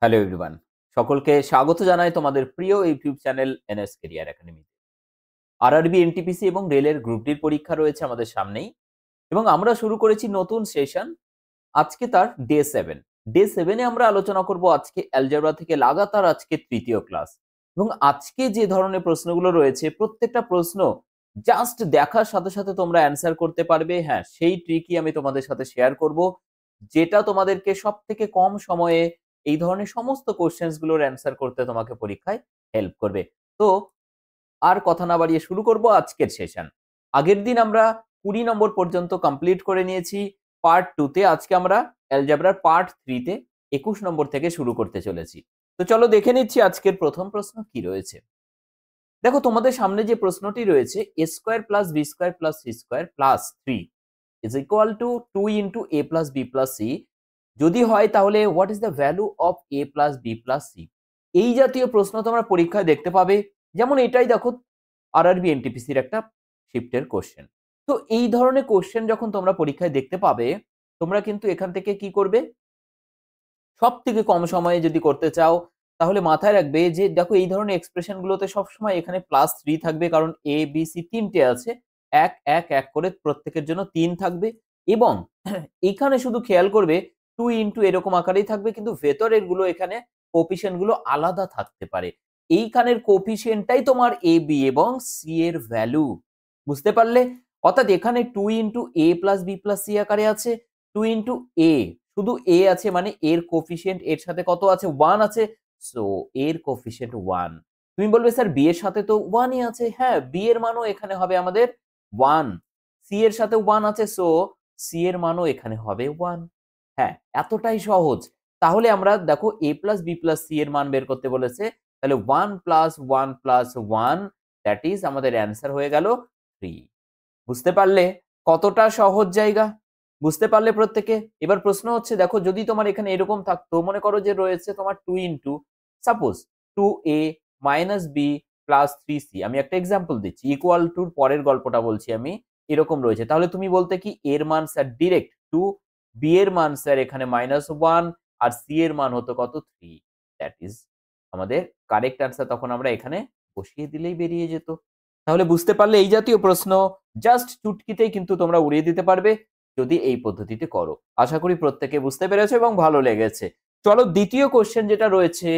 Hello everyone, সকলকে স্বাগত জানাই তোমাদের প্রিয় YouTube channel NS career academy. RRB, NTPC এবং রেলের গ্রুপ ডির পরীক্ষা রয়েছে আমাদের সামনেই এবং আমরা শুরু করেছি নতুন সেশন। আজকে তার ডে 7 আমরা আলোচনা করব আজকে অ্যালজেব্রা থেকে লাগাতার আজকে তৃতীয় ক্লাস। এবং আজকে যে ধরনের প্রশ্নগুলো রয়েছে প্রত্যেকটা প্রশ্ন জাস্ট দেখার সাথে সাথে তোমরা অ্যান্সার করতে পারবে। হ্যাঁ, সেই ট্রিকই আমি তোমাদের সাথে শেয়ার করব, যেটা তোমাদেরকে সব থেকে কম সময়ে এই ধরনের সমস্ত কোশ্চেন্স গুলোর অ্যান্সার করতে তোমাকে পরীক্ষায় হেল্প করবে। তো আর কথা না বাড়িয়ে শুরু করব আজকের সেশন। আগের দিন আমরা 20 নম্বর পর্যন্ত কমপ্লিট করে নিয়েছি পার্ট 2 তে। আজকে আমরা অ্যালজেব্রার পার্ট 3 তে 21 নম্বর থেকে শুরু করতে চলেছি। তো চলো দেখে নিচ্ছি আজকের প্রথম প্রশ্ন কি রয়েছে। দেখো, তোমাদের সামনে যে প্রশ্নটি রয়েছে, a square plus B square plus C square plus 3 is equal to 2 into a plus b plus c যদি হয় তাহলে what is the value of a plus B plus C. এই জাতীয় প্রশ্ন তোমরা পরীক্ষায় দেখতে পাবে। যেমন এটাই দেখো, আরআরবি এনটিপিসির একটা শিফটের কোশ্চেন। তো এই ধরনের কোশ্চেন যখন তোমরা পরীক্ষায় দেখতে পাবে, তোমরা কিন্তু এখান থেকে কি করবে, সব থেকে কম সময়ে যদি করতে চাও তাহলে মাথায় রাখবে যে দেখো, এই ধরনের এক্সপ্রেশন গুলোতে সবসময় এখানে +3 থাকবে, কারণ এ বি সি তিনটে আছে। এক এক এক করে প্রত্যেকের জন্য 3 থাকবে এবং এখানে শুধু খেয়াল করবে 2 ইন্টু এরকম আকারেই থাকবে, কিন্তু ভেতরের গুলো এখানে কোফিশিয়েন্ট গুলো আলাদা থাকতে পারে। এইখানের কোফিশিয়েন্টটাই তোমার এ বি এবং সি এর ভ্যালু। বুঝতে পারলে? অর্থাৎ এখানে 2 into a plus B plus C আকারে আছে, 2 ইন্টু এ, শুধু এ আছে মানে এর কোফিশিয়েন্ট এর সাথে কত আছে, 1 আছে। সো এর কোফিশিয়েন্ট 1। তুমি বলবে স্যার বি এর সাথে তো 1 ই আছে। হ্যাঁ, বি এর মানও এখানে হবে আমাদের 1। সি এর সাথে 1 আছে, সো সি এর মানও এখানে হবে 1। হ্যাঁ, এতটাই সহজ। তাহলে আমরা দেখো a plus B plus C এর মান বের করতে বলেছে, তাহলে 1 প্লাস 1 প্লাস 1 দ্যাট ইজ আমাদের অ্যান্সার হয়ে গেল 3। বুঝতে পারলে কতটা সহজ জায়গা? বুঝতে পারলে প্রত্যেকে? এবার প্রশ্ন হচ্ছে, দেখো যদি তোমার এখানে এরকম থাকতো, মনে করো যে রয়েছে তোমার 2 into suppose 2a minus B plus 3c, আমি একটা এক্সাম্পল দিচ্ছি, ইকুয়াল টুর পরের গল্পটা বলছি আমি, এরকম রয়েছে। তাহলে তুমি বলতে কি এর মান স্যার ডিরেক্ট 2, বি এর মান স্যার এখানে -1 আর সি এর মান হতো কত 3। দ্যাট ইজ আমাদের কারেক্ট অ্যান্সার। তখন আমরা এখানে বসিয়ে দিলেই বেরিয়ে যেত। তাহলে বুঝতে পারলে এই জাতীয় প্রশ্ন জাস্ট চুটকিতেই কিন্তু তোমরা উড়িয়ে দিতে পারবে যদি এই পদ্ধতিতে করো। আশা করি প্রত্যেকে বুঝতে পেরেছো এবং ভালো লেগেছে। চলো দ্বিতীয় কোশ্চেন যেটা রয়েছে,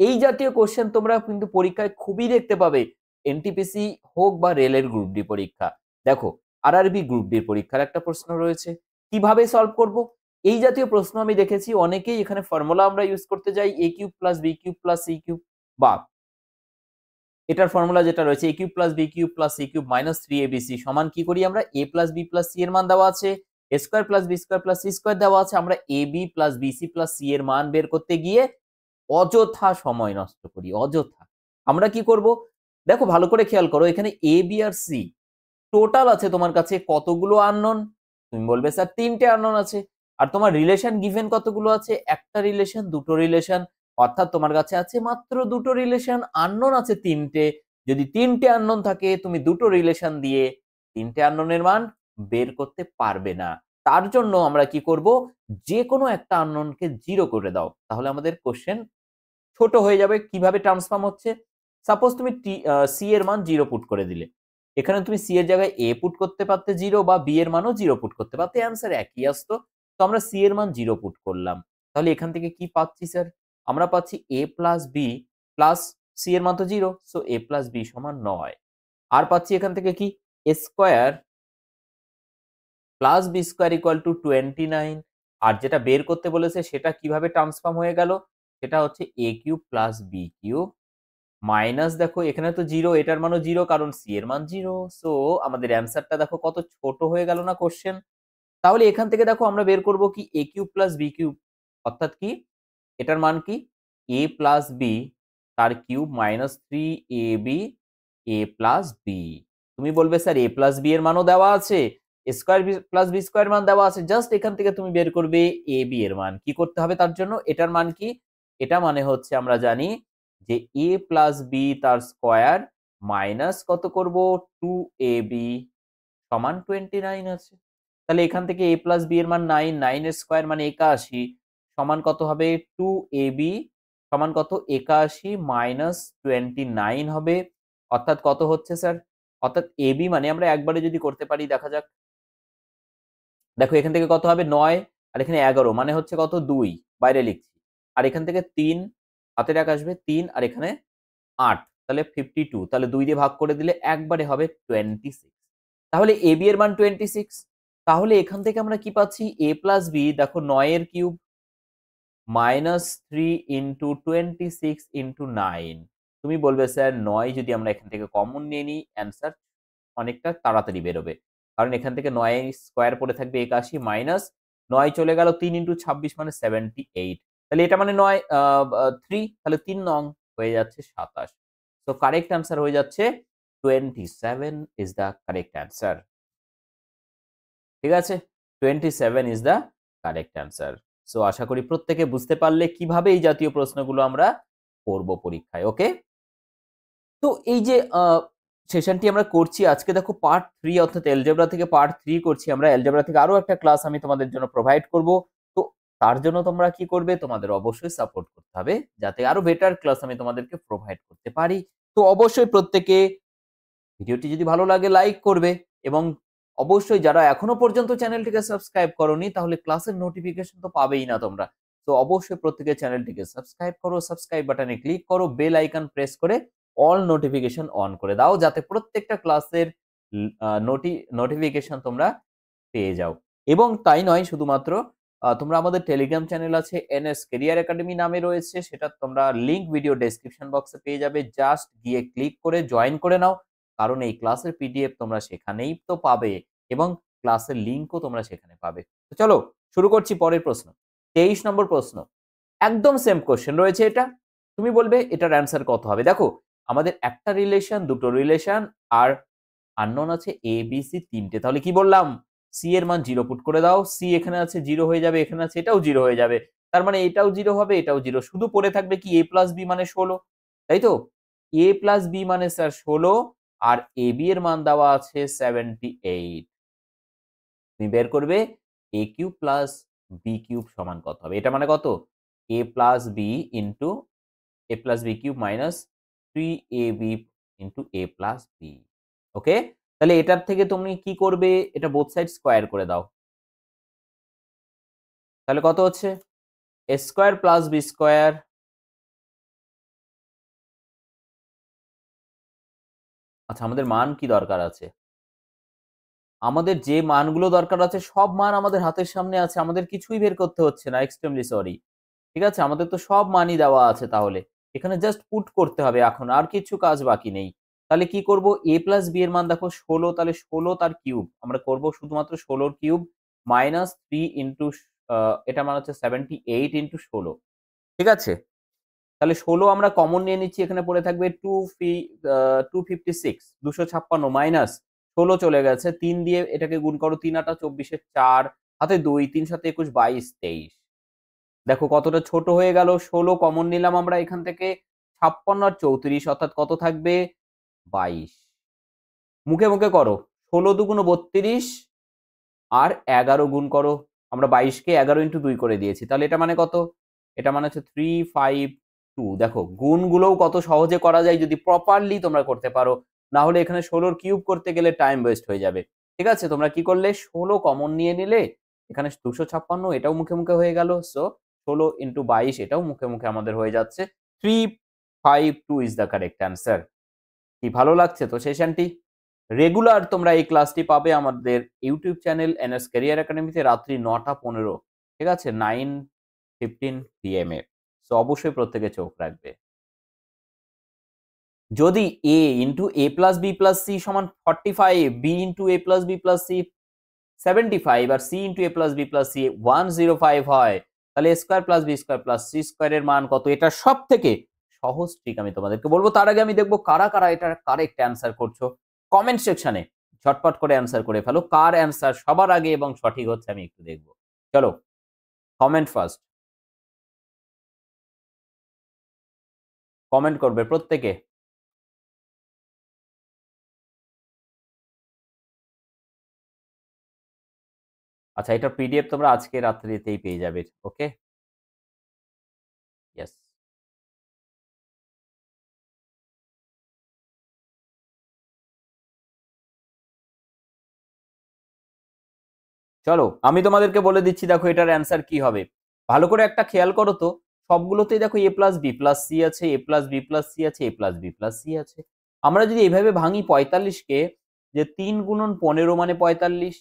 এই জাতীয় কোশ্চেন তোমরা কিন্তু পরীক্ষায় খুবই দেখতে পাবে, এনটিপিসি হোক বা রেলের গ্রুপ ডি পরীক্ষা। দেখো, আরআরবি গ্রুপ ডির পরীক্ষার একটা প্রশ্ন রয়েছে, কিভাবে সলভ করব। এই জাতীয় প্রশ্ন আমি দেখেছি অনেকেই এখানে ফর্মুলা আমরা ইউজ করতে যাই, a cube plus B cube plus C cube, বা এটার ফর্মুলা যেটা রয়েছে a cube plus B cube plus C cube minus 3abc সমান কি করি আমরা, a plus B plus C এর মান দেওয়া আছে, a square plus B square plus C square দেওয়া আছে, আমরা ab plus BC plus C এর মান বের করতে গিয়ে অযথা সময় নষ্ট করি, অযথা। আমরা কি করব, দেখো ভালো করে খেয়াল করো, এখানে A B R C total আছে তোমার কাছে কতগুলো আননোন। তুমি বলবে স্যার 3টে আননোন আছে। আর তোমার রিলেশন গিভেন কতগুলো আছে, একটা রিলেশন, দুটো রিলেশন। অর্থাৎ তোমার কাছে আছে মাত্র দুটো রিলেশন, আননোন আছে 3টে। যদি 3টে আননোন থাকে, তুমি দুটো রিলেশন দিয়ে 3টে আননোনের মান বের করতে পারবে না। তার জন্য আমরা কি করব, যে কোনো একটা আননোনকে 0 করে দাও, তাহলে আমাদের কোশ্চেন ছোট হয়ে যাবে। কিভাবে ট্রান্সফর্ম হচ্ছে, সাপোজ তুমি সি এর মান 0 পুট করে দিলে, এখানে তুমি সি এর জায়গায় এ পুট করতে পারতে 0, বা বি এর মানও 0 পুট করতে পারতে, অ্যান্সার একই আসতো। তো আমরা সি এর মান 0 পুট করলাম। তাহলে এখান থেকে কি পাচ্ছি স্যার, আমরা পাচ্ছি এ প্লাস বি প্লাস সি এর মান তো 0, সো এ প্লাস বি সমান 9। আর পাচ্ছি এখান থেকে কি, a square plus B square equal to 29। আর যেটা বের করতে বলেছে সেটা কিভাবে ট্রান্সফর্ম হয়ে গেল, সেটা হচ্ছে a cube plus B cube minus, দেখো এখানে তো 0, এটার মানও 0 কারণ সি এর মান 0। সো আমাদের অ্যান্সারটা দেখো কত ছোট হয়ে গেল না কোশ্চেন। তাহলে এখান থেকে দেখো আমরা বের করব কি, এ কিউব প্লাস বি কিউব, অর্থাৎ কি এটার মান কি, এ প্লাস বি তার কিউব মাইনাস 3ab এ প্লাস বি। তুমি বলবে স্যার এ প্লাস বি এর মানও দেওয়া আছে, এ স্কয়ার প্লাস বি স্কয়ার মান দেওয়া আছে, জাস্ট এখান থেকে তুমি বের করবে এ বি এর মান। কি করতে হবে তার জন্য, এটার মান কি, এটা মানে হচ্ছে আমরা জানি যে a প্লাস বি তার স্কয়ার মাইনাস কত করব 2ab সমান 29 আছে। তাহলে এখান থেকে a প্লাস বি এর মান 9, 9 এর স্কয়ার মানে 81 সমান কত হবে 2ab সমান কত 81 মাইনাস 29 হবে অর্থাৎ কত হচ্ছে স্যার অর্থাৎ ab মানে আমরা একবারে যদি করতে পারি দেখা যাক দেখো এখান থেকে কত হবে 9 আর এখানে 11 মানে হচ্ছে কত 2 বাইরে লিখছি আর এখান থেকে 3 হাতের এক আসবে 3 আর এখানে 8 তাহলে 52 তাহলে 2 দিয়ে ভাগ করে দিলে একবারে হবে 26 তাহলে ab এর মান 26 তাহলে এখান থেকে আমরা কি পাচ্ছি a প্লাস b দেখো 9 এর কিউব মাইনাস 3 ইন্টু 26 ইন্টু 9 তুমি বলবে স্যার 9 যদি আমরা এখান থেকে কমন নিয়ে নিই অ্যান্সার অনেকটা তাড়াতাড়ি বেরোবে কারণ এখান থেকে 9 স্কোয়ার পড়ে থাকবে 81 মাইনাস 9 চলে গেল 3 ইন্টু 26 মানে 78 তাহলে এটা মানে 9 3 তাহলে 3 নং হয়ে যাচ্ছে 27 তো কারেক্ট অ্যান্সার হয়ে যাচ্ছে 27 ইজ দ্য কারেক্ট অ্যান্সার ঠিক আছে 27 is the correct answer so আশা করি প্রত্যেকে বুঝতে পারলে কিভাবে এই জাতীয় প্রশ্নগুলো আমরা করব পরীক্ষায় ওকে তো এই যে সেশনটি আমরা করছি আজকে দেখো পার্ট 3 অর্থাৎ অ্যালজেব্রা থেকে পার্ট 3 করছি আমরা অ্যালজেব্রা থেকে আরো একটা ক্লাস আমি তোমাদের জন্য প্রোভাইড করব তো তার জন্য তোমরা কি করবে তোমাদের অবশ্যই সাপোর্ট করতে হবে যাতে আরো বেটার ক্লাস আমি তোমাদেরকে প্রোভাইড করতে পারি তো অবশ্যই প্রত্যেকে ভিডিওটি যদি ভালো লাগে লাইক করবে এবং অবশ্যই যারা এখনো পর্যন্ত চ্যানেলটিকে সাবস্ক্রাইব করোনি তাহলে ক্লাসের নোটিফিকেশন তো পাবেই না তোমরা তো অবশ্যই প্রত্যেকে চ্যানেলটিকে সাবস্ক্রাইব করো সাবস্ক্রাইব বাটনে ক্লিক করো বেল আইকন প্রেস করে অল নোটিফিকেশন অন করে দাও যাতে প্রত্যেকটা ক্লাসের নোটিফিকেশন তোমরা পেয়ে যাও এবং তাই নয় শুধুমাত্র তোমরা আমাদের টেলিগ্রাম চ্যানেল আছে এনএস কেরিয়ার একাডেমি নামে রয়েছে সেটা তোমরা লিংক ভিডিও ডেসক্রিপশন বক্সে পেয়ে যাবে জাস্ট গিয়ে ক্লিক করে জয়েন করে নাও কারণ এই ক্লাসের পিডিএফ তোমরা সেখানেই তো পাবে এবং ক্লাসের লিংকও তোমরা সেখানে পাবে তো চলো শুরু করছি পরের প্রশ্ন 23 নম্বর প্রশ্ন একদম সেম কোশ্চেন রয়েছে এটা তুমি বলবে এটার অ্যান্সার কত হবে দেখো আমাদের একটা রিলেশন দুটো রিলেশন আর আননোন আছে এ বি সি তিনটে তাহলে কি বললাম সি এর মান 0 পুট করে দাও সি এখানে আছে 0 হয়ে যাবে এখানে আছে এটাও 0 হয়ে যাবে তার মানে এটাও 0 হবে এটাও 0 শুধু পড়ে থাকবে কি এ প্লাস বি মানে 16 তাই তো এ প্লাস বি মানে স্যার 16 আর এ বি এর মান দেওয়া আছে 78 তুমি বের করবে a cube plus B cube সমান কত হবে এটা মানে কত a plus b into a plus B cube minus 3ab into a plus b okay তাহলে এটার থেকে তুমি কি করবে এটা বোথ সাইড স্কোয়ার করে দাও তাহলে কত হচ্ছে এ স্কোয়ার প্লাস বি স্কোয়ার আচ্ছা আমাদের মান কি দরকার আছে আমাদের যে মানগুলো দরকার আছে সব মান আমাদের হাতের সামনে আছে আমাদের কিছুই বের করতে হচ্ছে না এক্সট্রিমলি সরি ঠিক আছে আমাদের তো সব মানই দেওয়া আছে তাহলে এখানে জাস্ট পুট করতে হবে এখন আর কিছু কাজ বাকি নেই তাহলে কি করব এ প্লাস বি এর মান দেখো 16 তাহলে 16 তার কিউব আমরা করব শুধুমাত্র 16 কিউব মাইনাস 3 ইন্টু এটা মানে হচ্ছে 78 ইন্টু 16 ঠিক আছে তাহলে 16 আমরা কমন নিয়ে নিচ্ছি এখানে পড়ে থাকবে 256 256 মাইনাস 16 চলে গেছে 3 দিয়ে এটাকে গুণ করো 3 আটা 24 4 হাতে 2 3 7 21 22 23 দেখো কতটা ছোট হয়ে গেল 16 কমন নিলাম আমরা এখান থেকে 56 আর 34 অর্থাৎ কত থাকবে 22 মুখে মুখে করো 16 দুগুণ 32 আর 11 গুণ করো আমরা 22 কে 11 ইন্টু 2 করে দিয়েছি তাহলে এটা মানে কত এটা মানে হচ্ছে 352 দেখো গুণগুলোও কত সহজে করা যায় যদি প্রপারলি তোমরা করতে পারো না হলে এখানে 16 কিউব করতে গেলে টাইম ওয়েস্ট হয়ে যাবে ঠিক আছে তোমরা কি করলে 16 কমন নিয়ে নিলে এখানে 256 এটাও মুখে মুখে হয়ে গেল সো 16 ইন্টু 22 এটাও মুখে মুখে আমাদের হয়ে যাচ্ছে 352 ইজ দ্য কারেক্ট অ্যান্সার কি ভালো লাগছে তো সেশনটি রেগুলার তোমরা এই ক্লাসটি পাবে আমাদের ইউটিউব চ্যানেল এনএস ক্যারিয়ার একাডেমিতে রাত্রি 9টা 15 ঠিক আছে 9:15 PM এ সো অবশ্যই প্রত্যেকে চোখ রাখবে যদি a into a plus B plus c সমান 45 b into a plus B plus c 75 আর c into a plus B plus c 105 হয় তাহলে a square plus b square plus c স্কোয়ারের মান কত এটা সব থেকে সহজ ট্রিক আমি তোমাদেরকে বলবো তার আগে আমি দেখবো কারা কারা এটার কারেক্ট অ্যান্সার করছো কমেন্ট সেকশনে ঝটপট করে অ্যান্সার করে ফেলো কার অ্যান্সার সবার আগে এবং সঠিক হচ্ছে আমি একটু দেখবো চলো কমেন্ট ফার্স্ট কমেন্ট করবে প্রত্যেকে আচ্ছা এটা পিডিএফ তোমরা আজকে রাত্রিতেই পেয়ে যাবে ওকে ইয়েস। চলো আমি তোমাদেরকে বলে দিচ্ছি, দেখো এটার অ্যান্সার কি হবে। ভালো করে একটা খেয়াল করো তো, সবগুলোতেই দেখো এ প্লাস বি প্লাস সি আছে, এ প্লাস বি প্লাস সি আছে, এ প্লাস বি প্লাস সি আছে। আমরা যদি এইভাবে ভাঙি ৪৫ কে, যে ৩ × ১৫ মানে ৪৫,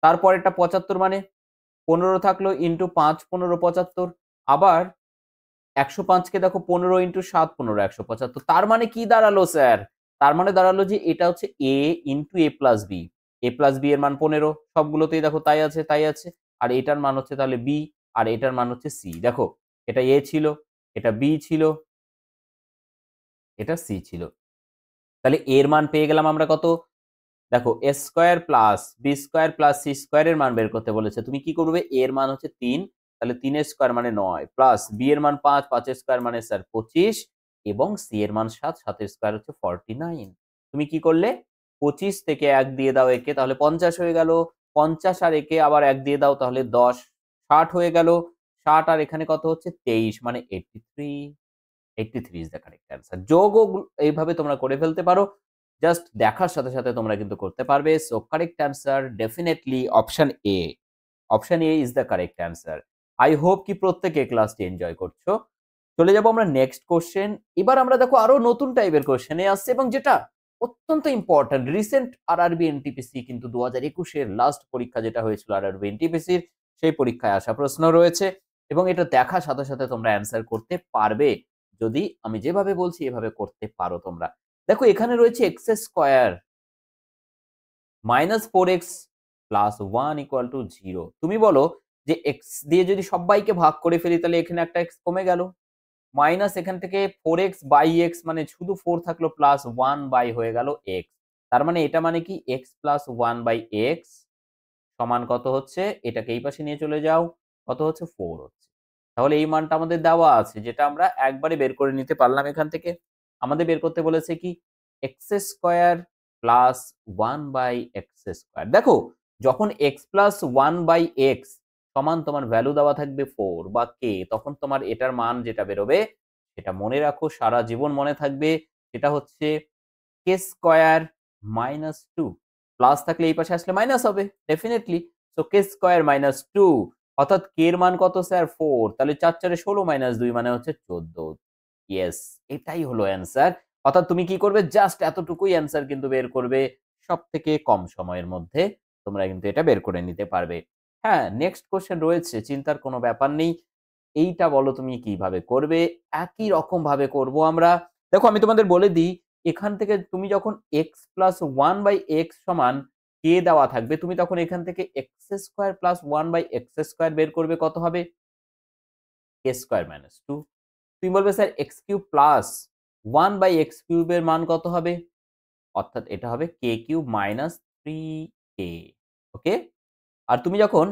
তারপর এটা ৭৫ মানে ১৫ থাকলো ইন্টু ৫ ১৫ ৭৫, আবার ১০৫ কে দেখো ১৫ ইন্টু ৭ ১৫ ১৭৫। তার মানে কি দাঁড়ালো স্যার? তার মানে দাঁড়ালো যে এটা হচ্ছে এ into a plus B. A plus B এর মান ১৫, সবগুলোতেই দেখো তাই আছে তাই আছে। আর এটার মান হচ্ছে তাহলে বি, আর এটার মান হচ্ছে সি। দেখো এটা এ ছিল, এটা বি ছিল, এটা সি ছিল। তাহলে এর মান পেয়ে গেলাম আমরা কত? দেখো a square plus b square plus c square এর মান বের করতে বলেছে। তুমি কি করবে? এ এর মান হচ্ছে ৩, তাহলে ৩ এর স্কোয়ার মানে ৯, প্লাস বি এর মান ৫, ৫ এর স্কোয়ার মানে স্যার ২৫, এবং সি এর মান ৭, ৭ এর স্কোয়ার হচ্ছে ৪৯। তুমি কি করলে? ২৫ থেকে ১ দিয়ে দাও একে, তাহলে ৫০ হয়ে গেল। ৫০ আর একে আবার ১ দিয়ে দাও, তাহলে ১০, ৬০ হয়ে গেল। ৬০ আর এখানে কত হচ্ছে? ২৩, মানে ৮৩। 83 ইজ দ্য কারেক্ট অ্যান্সার। যোগও এইভাবে তোমরা করে ফেলতে পারো। জাস্ট দেখার সাথে সাথে তোমরা কিন্তু করতে পারবে। So correct answer definitely option A. Option A is the correct answer. I hope কি প্রত্যেকে ক্লাসটি এনজয় করছো। চলে যাব আমরা নেক্সট কোশ্চেন। এবার আমরা দেখো আরো নতুন টাইপের কোশ্চেনে আসছে, এবং যেটা অত্যন্ত ইম্পর্টেন্ট। রিসেন্ট আরআরবি এনটিপিসি কিন্তু ২০২১ এর লাস্ট পরীক্ষা যেটা হয়েছিল আরআরবি এনটিপিসির, সেই পরীক্ষায় আসা প্রশ্ন রয়েছে, এবং এটা দেখার সাথে সাথে তোমরা অ্যান্সার করতে পারবে যদি আমি যেভাবে বলছি এভাবে করতে পারো তোমরা। দেখো এখানে রয়েছে x square minus 4x plus 1 equal to 0। তুমি বলো যে এক্স দিয়ে যদি সবাইকে ভাগ করে ফেলি, তাহলে এখানে একটা এক্স কমে গেল, মাইনাস এখান থেকে 4x বাই এক্স মানে শুধু 4 থাকলো, প্লাস 1 বাই হয়ে গেল এক্স। তার মানে এটা মানে কি? এক্স প্লাস 1 বাই এক্স সমান কত হচ্ছে? এটাকে এই পাশে নিয়ে চলে যাও, কত হচ্ছে? 4 হচ্ছে। তাহলে এই মানটা আমাদের দেওয়া আছে, যেটা আমরা একবারে বের করে নিতে পারলাম এখান থেকে। আমাদের বের করতে বলেছে কি? X square plus 1 by X square. দেখো যখন এক্স প্লাস 1 বাই এক্স সমান তোমার ভ্যালু দেওয়া থাকবে 4 বা কে, তখন তোমার এটার মান যেটা বেরোবে সেটা মনে রাখো, সারা জীবন মনে থাকবে। সেটা হচ্ছে কে স্কোয়ার মাইনাস 2। প্লাস থাকলে এই পাশে আসলে মাইনাস হবে ডেফিনেটলি। সো কে স্কোয়ার মাইনাস 2, অর্থাৎ কে এর মান কত স্যার? 4। তাহলে ৪ ৪ 16 মাইনাস 2 মানে হচ্ছে 14। ইয়েস, এটাই হলো অ্যান্সার। অর্থাৎ তুমি কি করবে? জাস্ট এতটুকুই অ্যান্সার কিন্তু বের করবে। সবথেকে কম সময়ের মধ্যে তোমরা কিন্তু এটা বের করে নিতে পারবে। হ্যাঁ, নেক্সট কোয়েশ্চেন রয়েছে, চিন্তার কোনো ব্যাপার নেই। এইটা বলো তুমি কিভাবে করবে? একই রকম ভাবে করব আমরা। দেখো আমি তোমাদের বলে দিই, এখান থেকে তুমি যখন x প্লাস 1 বাই এক্স সমান কে দেওয়া থাকবে, তুমি তখন এখান থেকে X square plus 1 by X square বের করবে, কত হবে? K square minus 2। তুমি বলবে sir X cube plus 1 by X কিউবের মান কত হবে? অর্থাৎ এটা হবে কে কিউব মাইনাস 3কে। ওকে? আর তুমি যখন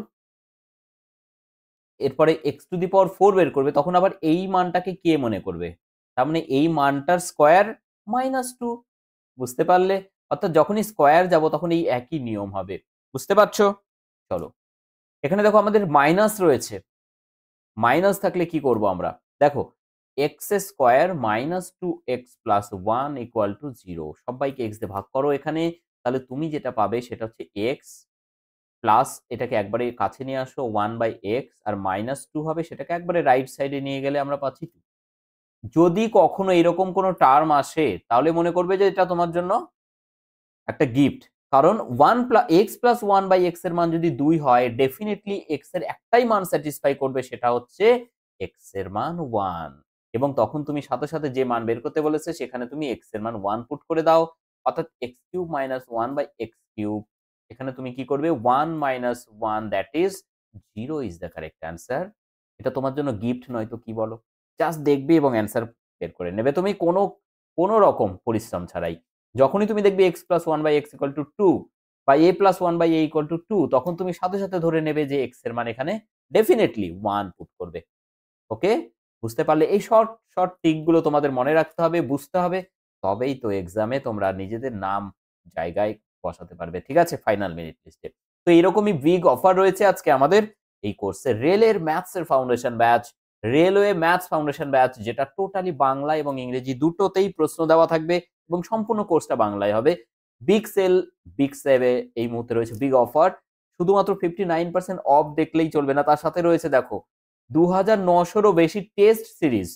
এরপরে এক্স টু দি পাওয়ার 4 বের করবে, তখন আবার এই মানটাকে কে মনে করবে? তার মানে এই মানটার স্কোয়ার মাইনাস 2। বুঝতে পারলে? অর্থাৎ যখনই স্কোয়ার যাব তখন এই একই নিয়ম হবে। বুঝতে পারছো? চলো। এখানে দেখো আমাদের মাইনাস রয়েছে। মাইনাস থাকলে কি করব আমরা? দেখো x square minus 2x plus 1 equal to 0। সবাইকে এক্স দিয়ে ভাগ করো এখানে। তাহলে তুমি যেটা পাবে সেটা হচ্ছে এক্স প্লাস, এটাকে একবারে কাছে নিয়ে আসো 1 বাই এক্স, আর মাইনাস 2 হবে, সেটাকে একবারে রাইট সাইডে নিয়ে গেলে আমরা পাচ্ছি 2। যদি কখনো এরকম কোনো টার্ম আসে, তাহলে মনে করবে যে এটা তোমার জন্য একটা গিফট। কারণ 1 এক্স প্লাস 1 বাই এক্স এর মান যদি 2 হয়, ডেফিনিটলি এক্স এর একটাই মান স্যাটিসফাই করবে, সেটা হচ্ছে এক্স এর মান 1। এবং তখন তুমি সাথে সাথে যে মান বের করতে বলেছে সেখানে তুমি এক্স এর মান 1 পুট করে দাও, অর্থাৎ X cube minus 1 by X cube. এখানে তুমি কি করবে? 1 minus 1 that is 0 is the correct answer. এটা তোমার জন্য গিফট নয় তো কি বলো? জাস্ট দেখবে এবং অ্যান্সার বের করে নেবে তুমি কোনো রকম পরিশ্রম ছাড়াই। যখনই তুমি দেখবে x plus 1 by X equal to 2 বা a plus 1 by a equal to 2, তখন তুমি সাথে সাথে ধরে নেবে যে x এর মান এখানে ডেফিনিটলি 1 পুট করবে। ওকে? বুঝতে পারলে? এই শর্ট শর্ট ট্রিক গুলো তোমাদের মনে রাখতে হবে, বুঝতে হবে। তবেই তো এক্সামে তোমরা নিজেদের নাম জায়গায় বসাতে পারবে। ঠিক আছে? ফাইনাল মেরিট লিস্টে। তো এরকমই বিগ অফার রয়েছে আজকে আমাদের এই কোর্সে। রেলের ম্যাথস এর foundation batch railway maths foundation batch, যেটা টোটালি বাংলা এবং ইংরেজি দুটোতেই প্রশ্ন দেওয়া থাকবে এবং সম্পূর্ণ কোর্সটা বাংলায় হবে। বিগ সেল, বিগ সেভে এই মুহূর্তে রয়েছে বিগ অফার। শুধুমাত্র 59% অফ দেখলেই চলবে না, তার সাথে রয়েছে দেখো 2900-রও বেশি টেস্ট সিরিজ।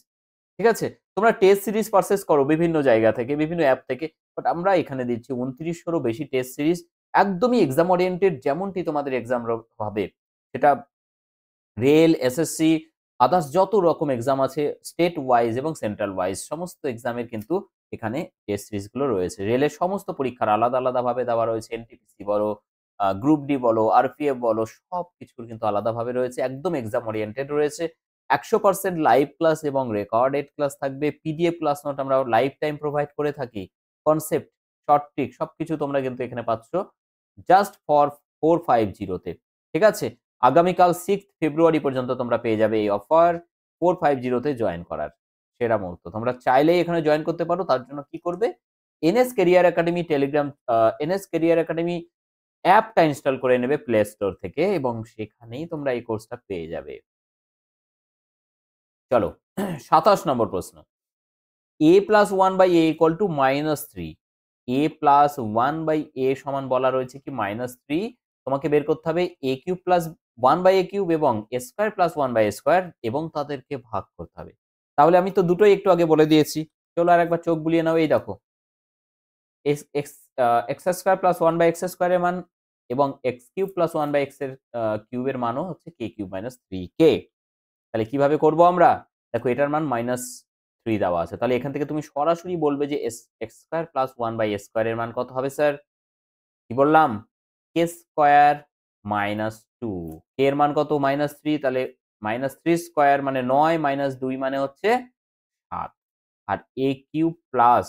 ঠিক আছে? তোমরা টেস্ট সিরিজ পারচেজ করো বিভিন্ন জায়গা থেকে, বিভিন্ন অ্যাপ থেকে। বাট আমরা এখানে দিচ্ছি 2900-রও বেশি টেস্ট সিরিজ। একদমই এক্সাম ওরিয়েন্টেড, যেমনটি তোমাদের এক্সাম হবে। সেটা রেল, এসএসসি, আদার্স যত রকম এক্সাম আছে স্টেট ওয়াইজ এবং সেন্ট্রাল ওয়াইজ সমস্ত এক্সামের কিন্তু এখানে টেস্ট সিরিজ গুলো রয়েছে। রেলের সমস্ত পরীক্ষার আলাদা আলাদাভাবে দেওয়া রয়েছে। এনটিপিসি বলো, গ্রুপ ডি বলো, আরপিএফ বলো, সবকিছুর কিন্তু আলাদাভাবে রয়েছে। একদম এক্সাম ওরিয়েন্টেড রয়েছে। 100% লাইভ ক্লাস এবং রেকর্ডেড ক্লাস থাকবে। পিডিএফ ক্লাস নোট আমরা লাইফ টাইম প্রোভাইড করে থাকি। কনসেপ্ট, শর্ট ট্রিক সবকিছু তোমরা কিন্তু এখানে পাচ্ছ জাস্ট ফর 450 তে। ঠিক আছে? আগামীকাল 6 ফেব্রুয়ারি পর্যন্ত তোমরা পেয়ে যাবে এই অফার 450 তে জয়েন করার সেরা মুহূর্ত। তোমরা চাইলেই এখানে জয়েন করতে পারো। তার জন্য কি করবে? NS career academy Telegram, NS career academy অ্যাপটা ইনস্টল করে নেবে প্লে স্টোর থেকে এবং সেখানেই তোমরা এই কোর্সটা পেয়ে যাবে। চলো 27 নম্বর প্রশ্ন। a plus 1 by a equal to -3। a plus 1 by a সমান বলা রয়েছে কি -3। তোমাকে বের করতে হবে a cube plus 1 by a cube এবং a square plus 1 by a square এবং তাদেরকে ভাগ করতে হবে। তাহলে আমি তো দুটোই একটু আগে বলে দিয়েছি। চলো আরেকবার চোখ বুলিয়ে নাও। এই দেখো X X X square plus 1 by X square এর মান এবং X cube plus 1 by X এর কিউবের মানও হচ্ছে কে কিউব মাইনাস 3 কে। তাহলে কিভাবে করব আমরা? দেখো এটার মান -3 দেওয়া আছে। তাহলে এখান থেকে তুমি সরাসরি বলবে যে X square plus 1 by X square এর মান কত হবে স্যার? কি বললাম? কে স্কয়ার মাইনাস 2। কে এর মান কত? -3। তাহলে -3 স্কয়ার মানে 9 -2 মানে হচ্ছে 7। আর a cube plus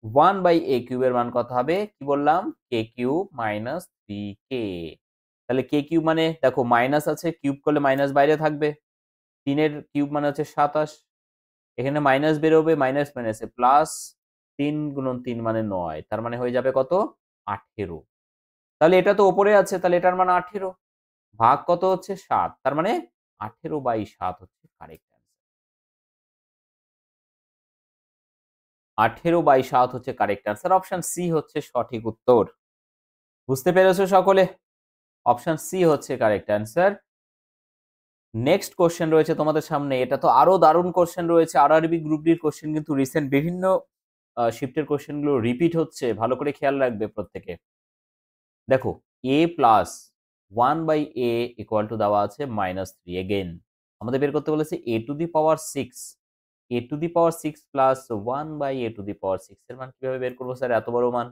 1 by a কিউবের মান কত হবে? কি বললাম? K cube minus 3 K. তাহলে কে কিউব মানে দেখো মাইনাস আছে, কিউব করলে মাইনাস বাইরে থাকবে। 3 এর কিউব মানে হচ্ছে 27। এখানে মাইনাস বেরোবে, মাইনাস মাইনাসে প্লাস। 3 গুণন 3 মানে 9। তার মানে হয়ে যাবে কত? 18। তাহলে এটা তো উপরে আছে, তাহলে এটার মান 18। ভাগ কত হচ্ছে? 7। তার মানে 18/7 হচ্ছে কারেক্ট অ্যান্সার। 18/7 হচ্ছে কারেক্ট অ্যান্সার। অপশন সি হচ্ছে সঠিক উত্তর। বুঝতে পেরেছো সকলে? অপশন সি হচ্ছে কারেক্ট অ্যান্সার। নেক্সট কোশ্চেন রয়েছে তোমাদের সামনে। এটা তো আরো দারুণ কোশ্চেন রয়েছে। আরআরবি গ্রুপ ডির কোশ্চেন কিন্তু রিসেন্ট বিভিন্ন শিফটের কোশ্চেন গুলো রিপিট হচ্ছে। ভালো করে খেয়াল রাখবে প্রত্যেকে। দেখো a plus 1 by a equal to দেওয়া আছে -3 এগেইন। আমাদের বের করতে বলেছে a to the power 6। a to the power 6 plus 1 by a to the power 6 এর মান কিভাবে বের করবো স্যার এত বড় মান?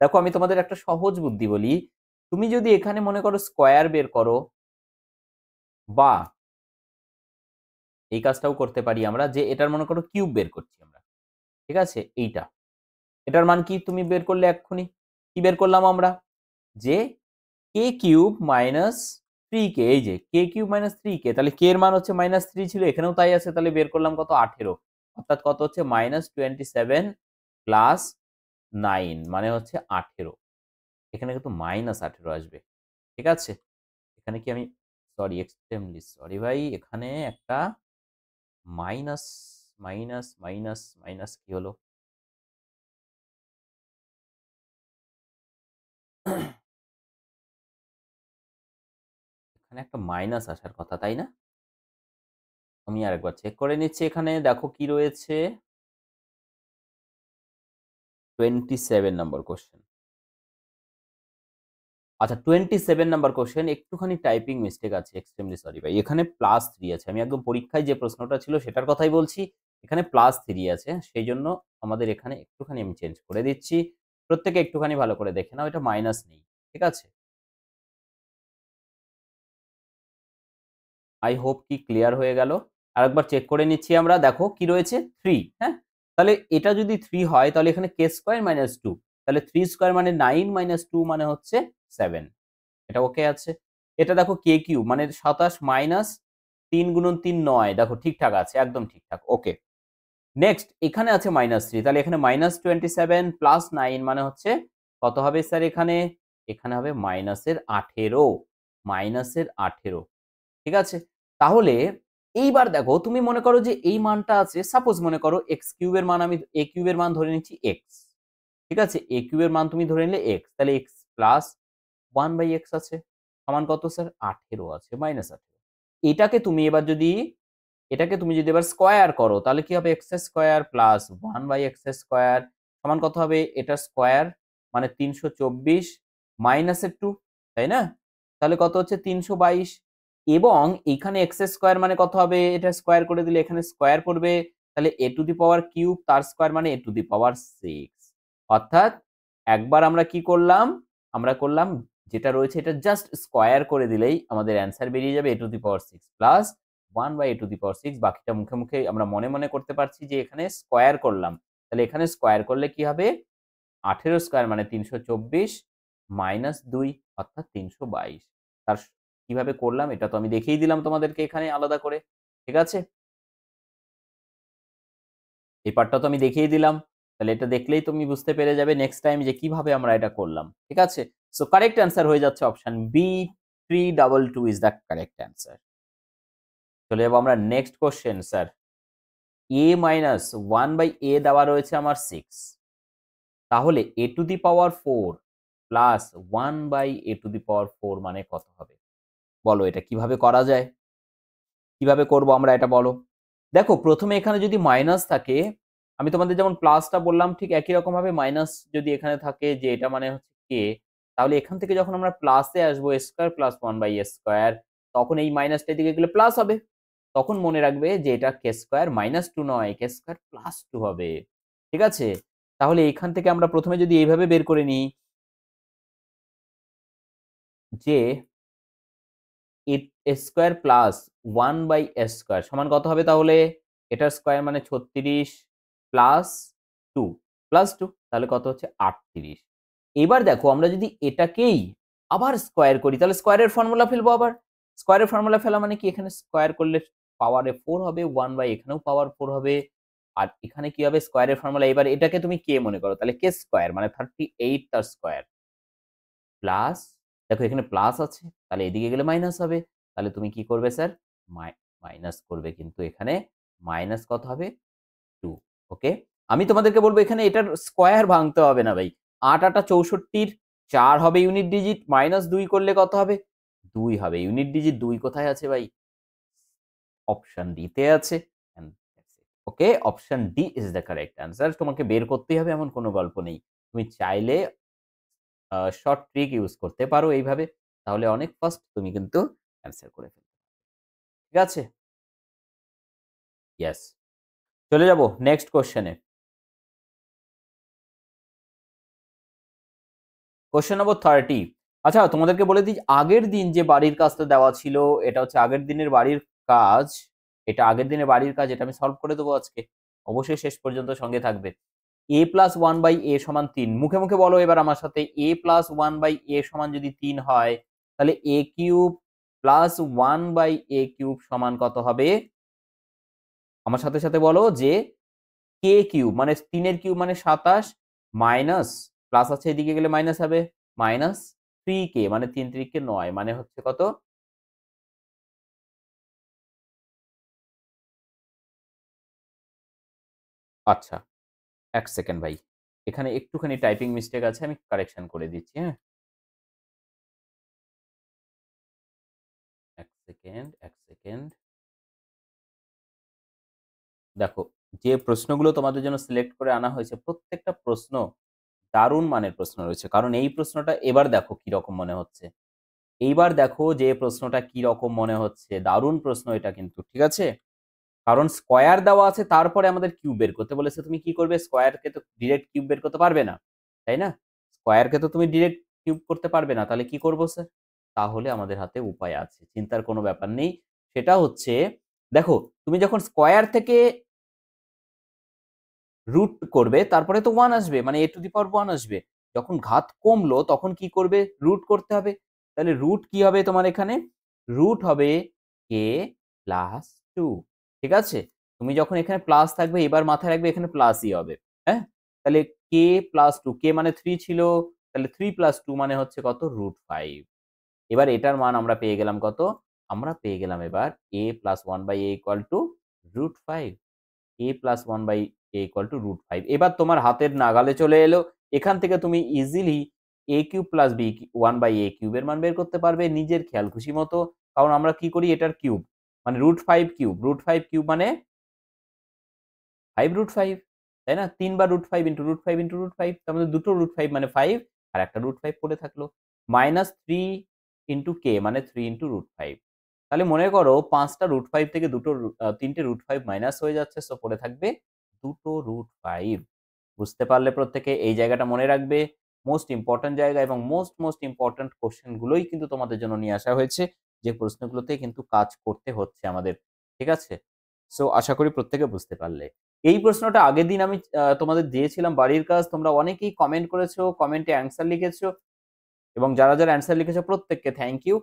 দেখো আমি তোমাদের একটা সহজ বুদ্ধি বলি। তুমি যদি এখানে মনে করো স্কয়ার বের করো বা এই কাজটাও করতে পারি আমরা যে এটার মনে করো কিউব বের করছি আমরা। ঠিক আছে? এইটা। এটার মান কি তুমি বের করলে এক্ষুনি? কি বের করলাম আমরা? যে কে কিউব মাইনাস 3 কে। এই যে কে কিউব মাইনাস 3 কে। তাহলে কে এর মান হচ্ছে -3 ছিল, এখানেও তাই আছে। তাহলে বের করলাম কত? 18। অর্থাৎ কত হচ্ছে? -27 প্লাস 9 মানে হচ্ছে 18। এখানে কিন্তু -18 আসবে। ঠিক আছে? এখানে কি আমি সরি এক্সট্রিমলি সরি ভাই। এখানে একটা মাইনাস, মাইনাস কি হলো? এখানে একটা মাইনাস আসার কথা, তাই না? আমি আরেকবার চেক করে নিচ্ছি। এখানে দেখো কি রয়েছে? 27 নম্বর কোয়েশ্চেন। আচ্ছা 27 নাম্বার কোয়েশ্চেন একটুখানি টাইপিং মিস্টেক আছে। এক্সট্রিমলি সরি ভাই। এখানে +3 আছে। আমি একদম পরীক্ষায় যে প্রশ্নটা ছিল সেটার কথাই বলছি। এখানে +3 আছে। সেইজন্য আমাদের এখানে একটুখানি আমি চেঞ্জ করে দিচ্ছি। প্রত্যেকে একটুখানি ভালো করে দেখে নাও। এটা মাইনাস নেই। ঠিক আছে? আই হোপ কি ক্লিয়ার হয়ে গেল। আরেকবার চেক করে নিচ্ছি আমরা। দেখো কি রয়েছে? 3, হ্যাঁ? তাহলে এটা যদি 3 হয় তাহলে এখানে k স্কয়ার মাইনাস 2। তাহলে 3 স্কয়ার মানে 9 মাইনাস 2 মানে হচ্ছে 7। এটা ওকে আছে। এটা দেখো কে কিউব মানে 27 মাইনাস 3 গুণন 3 9। দেখো ঠিকঠাক আছে, একদম ঠিকঠাক। ওকে। নেক্সট এখানে আছে -3। তাহলে এখানে -27 প্লাস 9 মানে হচ্ছে কত হবে স্যার এখানে? এখানে হবে -18। -18। ঠিক আছে? তাহলে এইবার দেখো তুমি মনে করো যে এই মানটা আছে, সাপোজ মনে করো এক্স কিউবের মান, আমি এ কিউবের মান ধরে নিচ্ছি এক্স, ঠিক আছে, এ কিউবের মান তুমি ধরে নিলে এক্স, তাহলে এক্স প্লাস 1/x আছে সমান কত স্যার, 18 আছে, -18। এটাকে তুমি এবার যদি এবার স্কয়ার করো তাহলে কি হবে, এক্স স্কয়ার প্লাস 1/x² সমান কত হবে, এটা স্কয়ার মানে 324 -2, তাই না? তাহলে কত হচ্ছে 322। এবং এখানে এক্স স্কয়ার মানে কত হবে, এটা স্কয়ার করে দিলে এখানে স্কয়ার পড়বে, তাহলে এ টু দি পাওয়ার কিউব তার স্কয়ার মানে এ টু দি পাওয়ার 6। অর্থাৎ একবার আমরা কি করলাম, আমরা করলাম যেটা রয়েছে এটা জাস্ট স্কয়ার করে দিলেই আমাদের অ্যান্সার বেরিয়ে যাবে এ two the power 6 plus 1/a⁴, বাকিটা মুখে মুখে আমরা মনে মনে করতে পারছি যে এখানে স্কয়ার করলাম, তাহলে এখানে স্কয়ার করলে কি হবে, 18 স্কয়ার মানে 324 -2 অর্থাৎ 322। তার কিভাবে করলাম এটা তো আমি দেখিয়ে দিলাম তোমাদেরকে এখানে আলাদা করে, ঠিক আছে, এই পার্টটা তো আমি দেখিয়ে দিলাম, তাহলে এটা দেখলেই তুমি বুঝতে পেরে যাবে নেক্সট টাইম যে কিভাবে আমরা এটা করলাম, ঠিক আছে। সো কারেক্ট অ্যান্সার হয়ে যাচ্ছে option B, 322 is the correct answer. চলে যাবো আমরা next question sir. a minus 1/a দেওয়া রয়েছে আমার 6, তাহলে a টু দি পাওয়ার 4 প্লাস 1/a⁴ মানে কত হবে, বলো এটা কিভাবে করা যায়, কিভাবে করব আমরা এটা বলো। দেখো প্রথমে এখানে যদি মাইনাস থাকে, আমি তোমাদের যেমন প্লাসটা বললাম ঠিক একই রকম ভাবে মাইনাস যদি এখানে থাকে যে এটা মানে হচ্ছে কে, তাহলে এখান থেকে যখন আমরা প্লাসে আসবো স্কয়ার প্লাস 1/a², তখন এই মাইনাসটা দিকে গেলে প্লাস হবে, তখন মনে রাখবে যে এটা কে স্কয়ার -2 নয়, কে স্কয়ার +2 হবে, ঠিক আছে। তাহলে এখান থেকে আমরা প্রথমে যদি এইভাবে বের করে নিই যে এ স্কয়ার প্লাস 1/a² সমান কত হবে, তাহলে এটার স্কয়ার মানে 36 প্লাস 2 প্লাস 2 তাহলে কত হচ্ছে 38। এবার দেখো আমরা যদি এটাকেই আবার স্কয়ার করি তাহলে স্কয়ারের ফর্মুলা ফেলবো আবার। স্কয়ারের ফর্মুলা ফেলা মানে কি, এখানে স্কয়ার করলে পাওয়ারে 4 হবে, 1 এখানেও পাওয়ার 4 হবে। আর এখানে কি হবে, স্কয়ারের ফর্মুলা, এবার এটাকে তুমি কে মনে করো, তাহলে কে স্কয়ার মানে 38 তার স্কয়ার প্লাস, দেখো এখানে প্লাস আছে তাহলে এদিকে গেলে মাইনাস হবে, তাহলে তুমি কি করবে স্যার, মাইনাস করবে, কিন্তু এখানে মাইনাস কত হবে 2। ওকে, আমি তোমাদেরকে বলবো এখানে এটার স্কয়ার ভাঙতে হবে না ভাই, 8 8 64, 4 হবে ইউনিট ডিজিট, -2 করলে কত হবে, 2 হবে ইউনিট ডিজিট, 2 কোথায় আছে ভাই, অপশন ডি তে আছে। Okay, option D is the correct answer. তোমাকে বের করতেই হবে এমন কোনো গল্প নেই, তুমি চাইলে শর্ট ট্রিক ইউজ করতে পারো এইভাবে, তাহলে অনেক ফাস্ট তুমি কিন্তু অ্যান্সার করে ফেলবে, ঠিক আছে। ইয়েস, চলে যাব নেক্সট কোশ্চেনে। Question number 30। আচ্ছা তোমাদেরকে বলে দিই, আগের দিন যে বাড়ির কাজটা দেওয়া ছিল, এটা হচ্ছে আগের দিনের বাড়ির কাজ, এটা আগের দিনের বাড়ির কাজ, এটা আমি সলভ করে দেবো আজকে, অবশ্যই শেষ পর্যন্ত সঙ্গে থাকবে। a প্লাস 1/a সমান 3, মুখে মুখে বলো এবার আমার সাথে, a প্লাস 1/a সমান যদি 3 হয়, তাহলে a কিউব প্লাস 1/a³ সমান কত হবে, আমার সাথে সাথে বলো যে কে কিউব মানে 3 এর কিউব মানে 27 মাইনাস, প্লাস আছে এদিকে গেলে মাইনাস হবে, মাইনাস 3k মানে 3 3 9 মানে হচ্ছে কত, আচ্ছা 1 সেকেন্ড ভাই, এখানে একটুখানি টাইপিং মিস্টেক আছে, আমি কারেকশন করে দিচ্ছি, হ্যাঁ 1 সেকেন্ড 1 সেকেন্ড। দেখো যে প্রশ্নগুলো তোমাদের জন্য সিলেক্ট করে আনা হয়েছে প্রত্যেকটা প্রশ্ন দারুণ মানের প্রশ্ন রয়েছে, কারণ এই প্রশ্নটা এবার দেখো কি রকম মনে হচ্ছে, এইবার দেখো যে প্রশ্নটা কি রকম মনে হচ্ছে, দারুণ প্রশ্ন এটা কিন্তু, ঠিক আছে। কারণ স্কয়ার দেওয়া আছে তারপরে আমাদের কিউব বের করতে বলেছে, তুমি কি করবে, স্কয়ারকে তো ডিরেক্ট কিউব বের করতে পারবে না, তাই না, স্কয়ারকে তো তুমি ডিরেক্ট কিউব করতে পারবে না, তাহলে কি করবো স্যার, তাহলে আমাদের হাতে উপায় আছে, চিন্তার কোনো ব্যাপার নেই। সেটা হচ্ছে, দেখো তুমি যখন স্কয়ার থেকে রুট করবে তারপরে তো 1 আসবে, মানে a⁴ আসবে, যখন ঘাত কমলো তখন কি করবে, রুট করতে হবে, তাহলে রুট কি হবে তোমার এখানে, রুট হবে কে প্লাস 2, ঠিক আছে। তুমি যখন এখানে প্লাস থাকবে এবার মাথায় রাখবে এখানে প্লাসই হবে, হ্যাঁ, তাহলে কে প্লাস 2, কে মানে 3 ছিল, তাহলে 3 + 2 মানে হচ্ছে কত, √5। এবার এটার মান আমরা পেয়ে গেলাম কত, আমরা পেয়ে গেলাম এবার a plus one by A equal to √5। a plus one by A equal to √5। এবার তোমার হাতের নাগালে চলে এলো। এখান থেকে তুমি easily a cube plus b one by a কিউবের মান বের করতে পারবে নিজের খেয়াল খুশি মতো। কারণ আমরা কি করি, এটার কিউব মানে √5 কিউব। √5 কিউব মানে 5√5, তাই না? ৩ বার √5 ইন্টু √5 ইন্টু √5, তার মধ্যে দুটো √5 মানে 5 আর একটা √5 পড়ে থাকলো। -3 ইন্টু কে মানে 3 ইন্টু √5। তাহলে মনে করো ৫ টা √5 থেকে ৩ টে √5 মাইনাস হয়ে যাচ্ছে। সো পড়ে থাকবে দুটো √5। বুঝতে পারলে প্রত্যেকে? এই জায়গাটা মনে রাখবে। মোস্ট ইম্পোর্টেন্ট জায়গা এবং মোস্ট ইম্পোর্টেন্ট কোয়েশ্চেন গুলোই কিন্তু তোমাদের জন্য নিয়ে আসা হয়েছে। যে প্রশ্নগুলোতে কিন্তু কাজ করতে হচ্ছে আমাদের। ঠিক আছে? সো আশা করি প্রত্যেকে বুঝতে পারলে। এই প্রশ্নটা আগের দিন আমি তোমাদের দিয়েছিলাম বাড়ির কাজ। তোমরা অনেকেই কমেন্ট করেছো, কমেন্টে অ্যান্সার লিখেছো এবং যারা অ্যান্সার লিখেছো প্রত্যেককে থ্যাংক ইউ।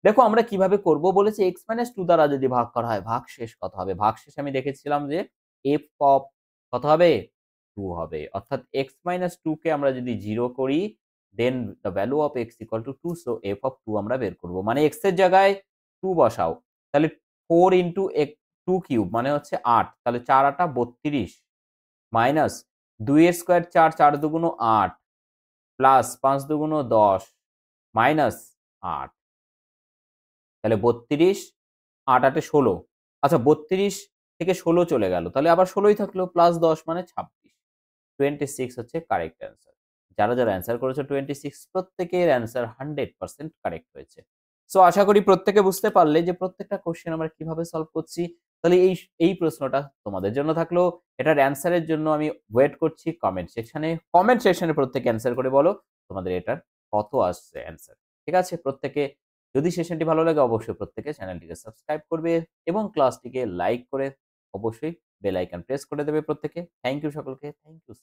দেখো আমরা কিভাবে করব বলেছি, x-2 দ্বারা যদি ভাগ করা হয়, ভাগশেষ কত হবে? ভাগশেষ আমি দেখেছিলাম যে f অফ কত হবে? 2 হবে। অর্থাৎ x-2 কে আমরা যদি 0 করি, then the value of x equal to 2, so f of 2 আমরা বের করব। মানে x এর জায়গায় 2 বসাও। তাহলে 4 ইনটু 2 কিউব মানে হচ্ছে 8। তাহলে 4 8 32 মাইনাস 2 এর স্কয়ার 4, 4 দুগুণ 8 প্লাস 5 দুগুণ 10 মাইনাস 8। তাহলে 32, 8 8 এ 16। আচ্ছা 32 থেকে 16 চলে গেল। তাহলে আবার 16 ই থাকলো প্লাস 10 মানে 26। 26 হচ্ছে কারেক্ট অ্যান্সার। যারা অ্যান্সার করেছো 26 প্রত্যেকের অ্যান্সার 100% কারেক্ট হয়েছে। সো আশা করি প্রত্যেকে বুঝতে পারলে যে প্রত্যেকটা কোয়েশ্চেন আমরা কিভাবে সলভ করছি। তাহলে এই প্রশ্নটা তোমাদের জন্য থাকলো। এটার অ্যান্সারের জন্য আমি ওয়েট করছি কমেন্ট সেকশনে। কমেন্ট সেকশনে প্রত্যেকে অ্যান্সার করে বলো তোমাদের এটার কত আসছে অ্যান্সার। ঠিক আছে? প্রত্যেকে যদি সেশনটি ভালো লাগে অবশ্যই প্রত্যেকে চ্যানেলটিকে সাবস্ক্রাইব করবে এবং ক্লাসটিকে লাইক করে অবশ্যই বেল আইকন প্রেস করে দেবে প্রত্যেকে। থ্যাংক ইউ সকলকে। Thank you.